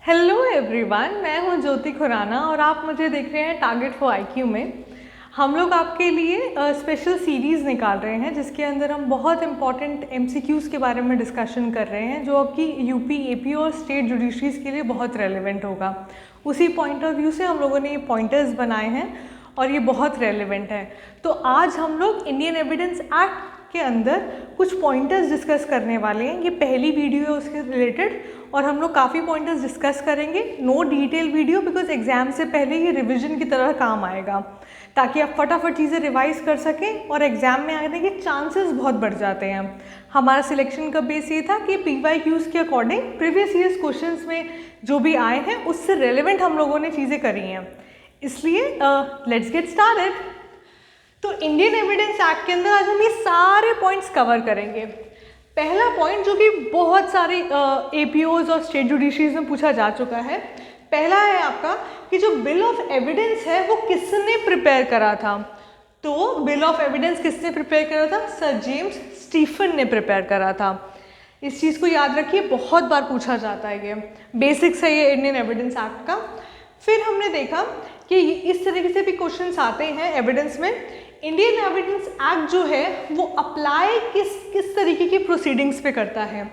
Hello everyone, मैं हूं ज्योति खुराना और आप मुझे देख रहे हैं टारगेट फॉर आईक्यू में। हम लोग आपके लिए स्पेशल सीरीज़ निकाल रहे हैं जिसके अंदर हम बहुत इंपॉर्टेंट एमसीक्यूज़ के बारे में डिस्कशन कर रहे हैं जो आपकी यूपी, एपी और स्टेट जुडिशरीज़ के लिए बहुत रेलेवेंट होगा। उसी पॉइंट ऑफ व्यू से हम लोगों ने ये पॉइंटर्स बनाए हैं और ये बहुत रेलेवेंट है। तो आज हम लोग इंडियन एविडेंस एक्ट के अंदर कुछ पॉइंटर्स डिस्कस करने वाले हैं। ये पहली वीडियो है उसके रिलेटेड और हम लोग काफ़ी पॉइंटर्स डिस्कस करेंगे। No detail video because exam से पहले ये रिवीजन की तरह काम आएगा ताकि आप फटाफट चीज़ें रिवाइज कर सकें और एग्जाम में आने के चांसेस बहुत बढ़ जाते हैं। हमारा सिलेक्शन का बेस ये था कि PYQs के अकॉर्डिंग प्रीवियस ईयर्स क्वेश्चंस में जो भी आए हैं उससे रेलेवेंट हम लोगों ने चीज़ें करी हैं। इसलिए लेट्स गेट स्टार्टेड। तो इंडियन एविडेंस एक्ट के अंदर आज हम ये सारे पॉइंट्स कवर करेंगे। पहला पॉइंट जो कि बहुत सारे APOs और स्टेट जुडिशरीज में पूछा जा चुका है, पहला है आपका कि जो बिल ऑफ एविडेंस है वो किसने प्रिपेयर करा था। तो बिल ऑफ एविडेंस किसने प्रिपेयर करा था? सर जेम्स स्टीफन ने प्रिपेयर करा था। इस चीज़ को याद रखिए, बहुत बार पूछा जाता है, ये बेसिक्स है ये इंडियन एविडेंस एक्ट का। फिर हमने देखा कि इस तरीके से भी क्वेश्चंस आते हैं एविडेंस में। इंडियन एविडेंस एक्ट जो है वो अप्लाई किस तरीके की प्रोसीडिंग्स पे करता है?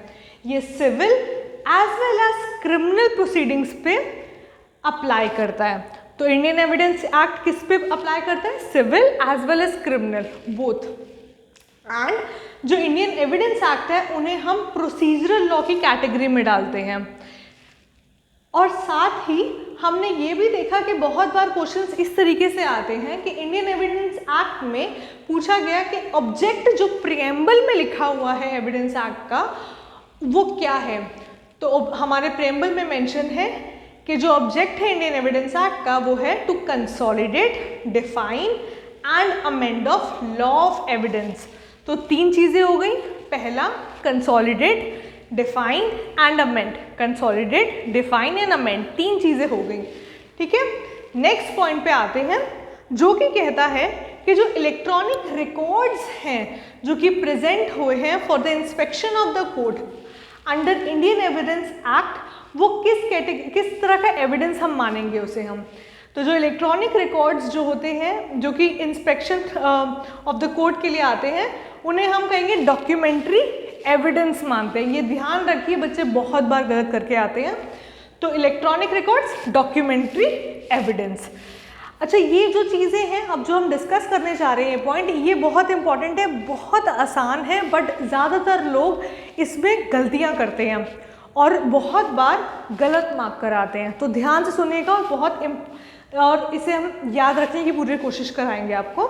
ये civil as well as criminal proceedings पे अप्लाई करता है। तो इंडियन एविडेंस एक्ट किस पे अप्लाई करता है? Civil as well as criminal, both. And जो इंडियन एविडेंस एक्ट है उन्हें हम प्रोसीजरल लॉ की कैटेगरी में डालते हैं। और साथ ही हमने ये भी देखा कि बहुत बार क्वेश्चंस इस तरीके से आते हैं कि इंडियन एविडेंस एक्ट में पूछा गया कि ऑब्जेक्ट जो प्रिएम्बल में लिखा हुआ है एविडेंस एक्ट का वो क्या है। तो हमारे प्रिएम्बल में मेंशन है कि जो ऑब्जेक्ट है इंडियन एविडेंस एक्ट का वो है to consolidate, define and amend of law of evidence. तो तीन चीज़ें हो गई। पहला consolidate, define and amend. Consolidate, define and amend, तीन चीज़ें हो गई। ठीक है, नेक्स्ट पॉइंट पे आते हैं जो कि कहता है कि जो इलेक्ट्रॉनिक रिकॉर्ड्स हैं जो कि प्रेजेंट हुए हैं for the inspection of the court under Indian evidence act, वो किस तरह का एविडेंस हम मानेंगे उसे हम। तो जो इलेक्ट्रॉनिक रिकॉर्ड्स जो होते हैं जो कि इंस्पेक्शन ऑफ द कोर्ट के लिए आते हैं उन्हें हम कहेंगे डॉक्यूमेंट्री एविडेंस मानते हैं। ये ध्यान रखिए, बच्चे बहुत बार गलत करके आते हैं। तो इलेक्ट्रॉनिक रिकॉर्ड्स, डॉक्यूमेंट्री एविडेंस। अच्छा, ये जो चीज़ें हैं अब जो हम डिस्कस करने जा रहे हैं पॉइंट, ये बहुत इंपॉर्टेंट है, बहुत आसान है, बट ज़्यादातर लोग इसमें गलतियाँ करते हैं और बहुत बार गलत मार्क कराते हैं। तो ध्यान से सुनिएगा और इसे हम याद रखने की पूरी कोशिश कराएंगे आपको।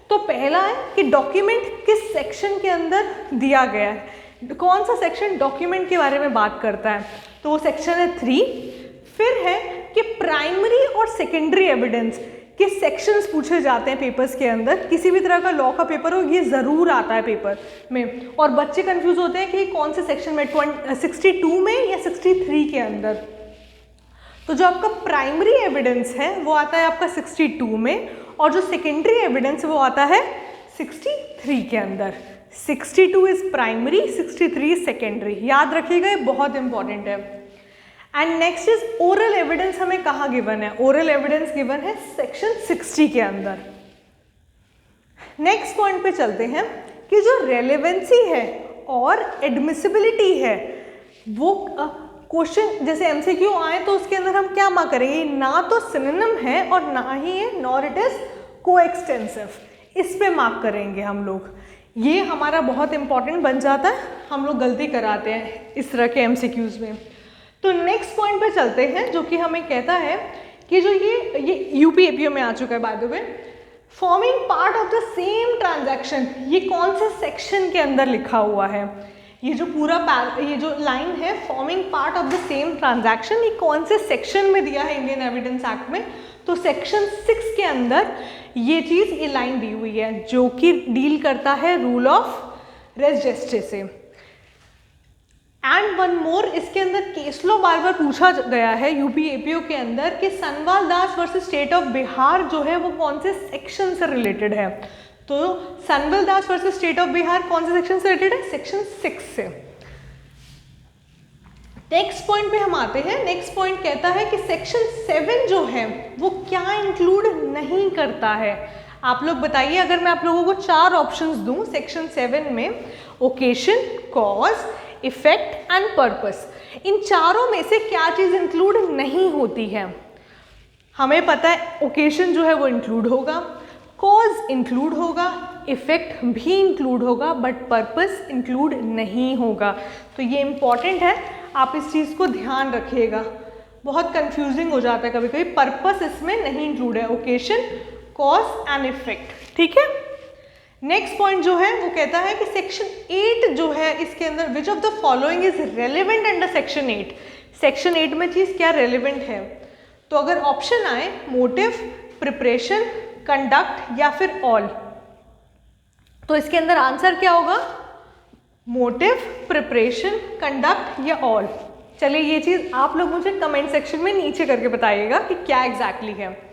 तो पहला है कि डॉक्यूमेंट किस सेक्शन के अंदर दिया गया है। कौन सा सेक्शन डॉक्यूमेंट के बारे में बात करता है? तो वो सेक्शन है 3। फिर है कि प्राइमरी और सेकेंडरी एविडेंस के सेक्शंस पूछे जाते हैं पेपर्स के अंदर। किसी भी तरह का लॉ का पेपर हो ये ज़रूर आता है पेपर में और बच्चे कंफ्यूज होते हैं कि कौन से सेक्शन में, 62 में या 63 के अंदर। तो जो आपका प्राइमरी एविडेंस है वो आता है आपका 62 में और जो सेकेंडरी एविडेंस वो आता है 63 के अंदर। 62 इज प्राइमरी, 63 इज सेकेंडरी। याद रखिएगा, ये बहुत इंपॉर्टेंट है। And next is oral evidence. हमें कहाँ गिवन है? ओरल एविडेंस गिवन है सेक्शन 60 के अंदर। नेक्स्ट पॉइंट पे चलते हैं कि जो रेलेवेंसी है और एडमिसिबिलिटी है वो क्वेश्चन जैसे MCQ आए तो उसके अंदर हम क्या मार्क करेंगे? ना तो सिनोनिम है और ना ही है नॉर इट इज कोएक्सटेंसिव, इस पे मार्क करेंगे हम लोग। ये हमारा बहुत इंपॉर्टेंट बन जाता है, हम लोग गलती कराते हैं इस तरह के MCQs में। तो नेक्स्ट पॉइंट पे चलते हैं जो कि हमें कहता है कि जो ये UP APO में आ चुका है by the way, forming part of the same transaction, ये कौन से सेक्शन के अंदर लिखा हुआ है? ये जो ये जो लाइन है forming part of the same transaction, ये कौन से सेक्शन में दिया है इंडियन एविडेंस एक्ट में? तो सेक्शन 6 के अंदर ये चीज़, ये लाइन दी हुई है जो कि डील करता है रूल ऑफ रेस जेस्टे से। एंड वन मोर, इसके अंदर केस लॉ बार बार पूछा गया है UP APO के अंदर कि सनवाल दास वर्सेस स्टेट ऑफ बिहार जो है वो कौन से सेक्शन से रिलेटेड है। तो सनवाल दास वर्सेस स्टेट ऑफ बिहार कौन से सेक्शन से रिलेटेड है? सेक्शन 6 से। नेक्स्ट पॉइंट पे हम आते हैं। नेक्स्ट पॉइंट कहता है कि सेक्शन 7 जो है वो क्या इंक्लूड नहीं करता है। आप लोग बताइए, अगर मैं आप लोगों को 4 ऑप्शंस दूं सेक्शन 7 में, occasion, cause, effect and purpose, इन चारों में से क्या चीज़ इंक्लूड नहीं होती है? हमें पता है ओकेशन जो है वो इंक्लूड होगा, कॉज इंक्लूड होगा, इफेक्ट भी इंक्लूड होगा, बट पर्पस इंक्लूड नहीं होगा। तो ये इंपॉर्टेंट है, आप इस चीज़ को ध्यान रखिएगा, बहुत कंफ्यूजिंग हो जाता है कभी कभी। पर्पस इसमें नहीं इंक्लूड है, ओकेशन, कॉज एंड इफेक्ट, ठीक है। नेक्स्ट पॉइंट जो है वो कहता है कि सेक्शन 8 जो है इसके अंदर which of the following is relevant under section 8। Section 8 में चीज़ क्या रेलिवेंट है? तो अगर ऑप्शन आए मोटिव, प्रिपरेशन, कंडक्ट या फिर ऑल, तो इसके अंदर आंसर क्या होगा? मोटिव, प्रिपरेशन, कंडक्ट या ऑल। चलिए ये चीज़ आप लोग मुझे कमेंट सेक्शन में नीचे करके बताइएगा कि क्या एग्जैक्टली है।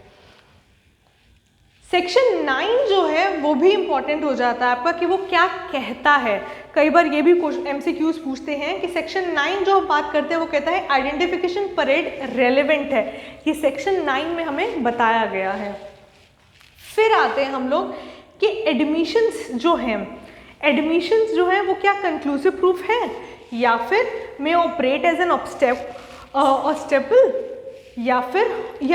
सेक्शन 9 जो है वो भी इंपॉर्टेंट हो जाता है आपका कि वो क्या कहता है। कई बार ये भी MCQs पूछते हैं कि सेक्शन 9 जो हम बात करते हैं वो कहता है आइडेंटिफिकेशन परेड रेलेवेंट है, ये सेक्शन 9 में हमें बताया गया है। फिर आते हैं हम लोग कि एडमिशंस जो हैं, एडमिशंस जो है वो क्या कंक्लूसिव प्रूफ है या फिर मे ऑपरेट एज एन ऑब्स्टेकल या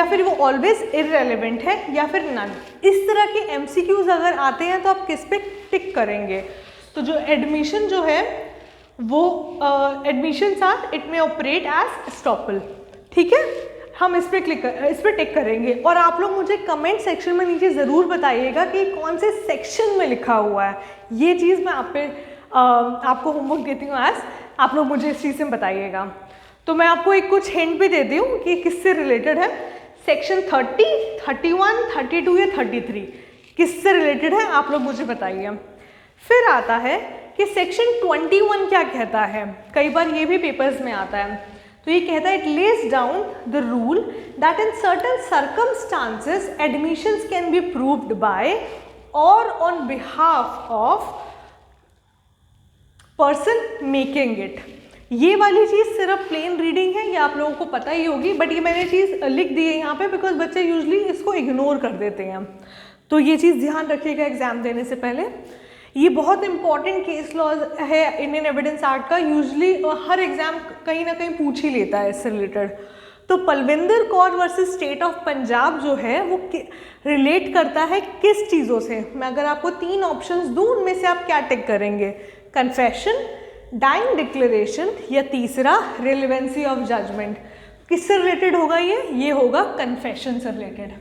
फिर वो ऑलवेज इररेलेवेंट है या फिर नन। इस तरह के MCQs अगर आते हैं तो आप किस पे टिक करेंगे? तो जो एडमिशन जो है वो admissions are it may operate as estoppel, ठीक है, हम इस पे टिक करेंगे। और आप लोग मुझे कमेंट सेक्शन में नीचे ज़रूर बताइएगा कि कौन से सेक्शन में लिखा हुआ है। ये चीज़ मैं आपको होमवर्क देती हूँ आज, आप लोग मुझे इस चीज़ से बताइएगा। तो मैं आपको एक कुछ हिंट भी देती हूँ कि किससे रिलेटेड है। सेक्शन 30, 31, 32 या 33 किससे रिलेटेड है आप लोग मुझे बताइए। फिर आता है कि सेक्शन 21 क्या कहता है, कई बार ये भी पेपर्स में आता है। तो ये कहता है it lays down the rule that in certain circumstances admissions can be proved by or on behalf of person making it. ये वाली चीज़ सिर्फ प्लेन रीडिंग है, ये आप लोगों को पता ही होगी, बट ये मैंने चीज़ लिख दी है यहाँ पे बिकॉज बच्चे यूजली इसको इग्नोर कर देते हैं। तो ये चीज़ ध्यान रखिएगा एग्जाम देने से पहले। ये बहुत इंपॉर्टेंट केस लॉ है इंडियन एविडेंस एक्ट का, यूजली हर एग्जाम कहीं ना कहीं पूछ ही लेता है इससे रिलेटेड। तो Palvinder Kaur versus state of Punjab जो है वो रिलेट करता है किस चीज़ों से? मैं अगर आपको 3 ऑप्शंस दूँ उनमें से आप क्या टिक करेंगे? कन्फेशन, डाइंग डिक्लेरेशन या तीसरा रिलेवेंसी ऑफ जजमेंट। किससे रिलेटेड होगा ये होगा कन्फेशन से रिलेटेड।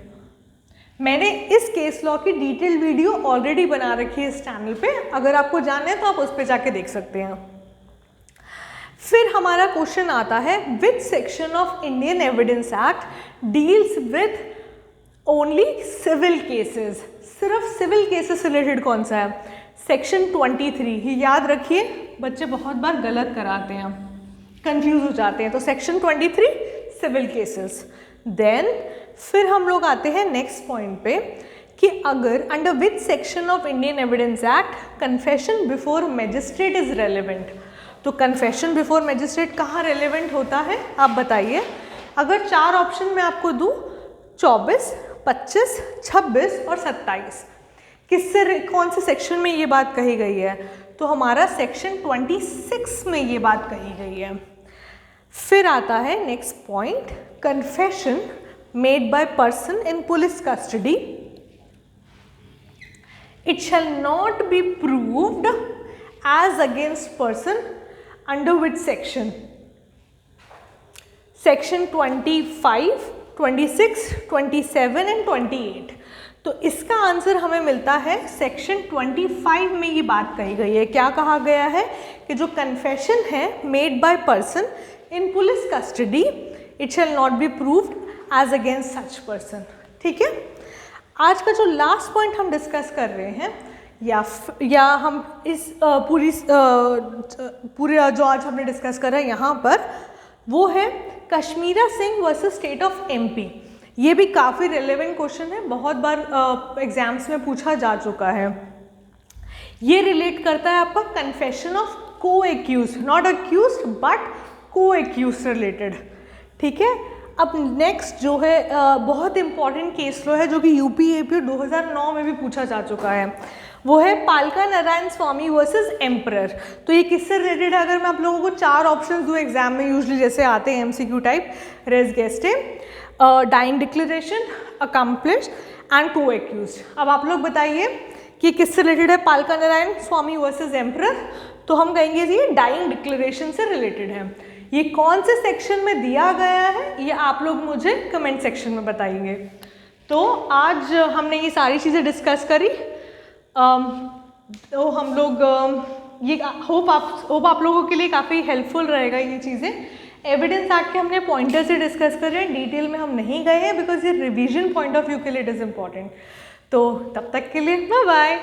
मैंने इस केस लॉ की डिटेल्ड वीडियो ऑलरेडी बना रखी है इस चैनल पे, अगर आपको जानना है तो आप उस पर जाके देख सकते हैं। फिर हमारा क्वेश्चन आता है which section of Indian evidence act deals with only civil cases. सिर्फ सिविल केसेस से रिलेटेड कौन सा है? सेक्शन 23। ये याद रखिए, बच्चे बहुत बार गलत कराते हैं, कंफ्यूज हो जाते हैं। तो सेक्शन 23 सिविल केसेस। देन फिर हम लोग आते हैं नेक्स्ट पॉइंट पे कि अगर under which section of Indian evidence act confession before magistrate is relevant. तो कन्फेशन बिफोर मैजिस्ट्रेट कहाँ रेलिवेंट होता है आप बताइए। अगर 4 ऑप्शन मैं आपको दूँ 24, 25, 26 और 27, किससे कौन से सेक्शन में ये बात कही गई है? तो हमारा सेक्शन 26 में ये बात कही गई है। फिर आता है next point, confession made by person in police custody it shall not be proved as against person under which section? Section 25, 26, 27 and 28। तो इसका आंसर हमें मिलता है सेक्शन 25 में ये बात कही गई है। क्या कहा गया है कि जो कन्फेशन है made by person in police custody it shall not be proved as against such person, ठीक है। आज का जो लास्ट पॉइंट हम डिस्कस कर रहे हैं या हम इस पूरे जो आज हमने डिस्कस करा यहाँ पर वो है Kashmira Singh versus state of MP। ये भी काफ़ी रेलेवेंट क्वेश्चन है, बहुत बार एग्जाम्स में पूछा जा चुका है। ये रिलेट करता है आपका कन्फेशन ऑफ को एक्यूज, नॉट एक्यूज बट को एक्यूज से रिलेटेड। ठीक है, अब नेक्स्ट जो है बहुत इंपॉर्टेंट केस लो है जो कि यूपीएपी 2009 में भी पूछा जा चुका है, वो है पालका नारायण स्वामी वर्सेस एम्परर। तो ये किससे रिलेटेड है? अगर मैं आप लोगों को 4 ऑप्शंस दूँ एग्जाम में यूजुअली जैसे आते हैं MCQ type, res gestae, dying declaration, accomplice and co-accused. अब आप लोग बताइए कि किससे रिलेटेड है पालका नारायण स्वामी वर्सेस एम्परर? तो हम कहेंगे जी ये डाइंग डिक्लेरेशन से रिलेटेड है। ये कौन से सेक्शन में दिया गया है ये आप लोग मुझे कमेंट सेक्शन में बताइए। तो आज हमने ये सारी चीज़ें डिस्कस करी। तो हम लोग ये होप आप लोगों के लिए काफ़ी हेल्पफुल रहेगा ये चीज़ें। एविडेंस एक्ट के हमने पॉइंटर से डिस्कस कर रहे हैं, डिटेल में हम नहीं गए हैं बिकॉज ये रिवीजन पॉइंट ऑफ व्यू के लिए इट इज़ इम्पॉर्टेंट। तो तब तक के लिए बाय बाय।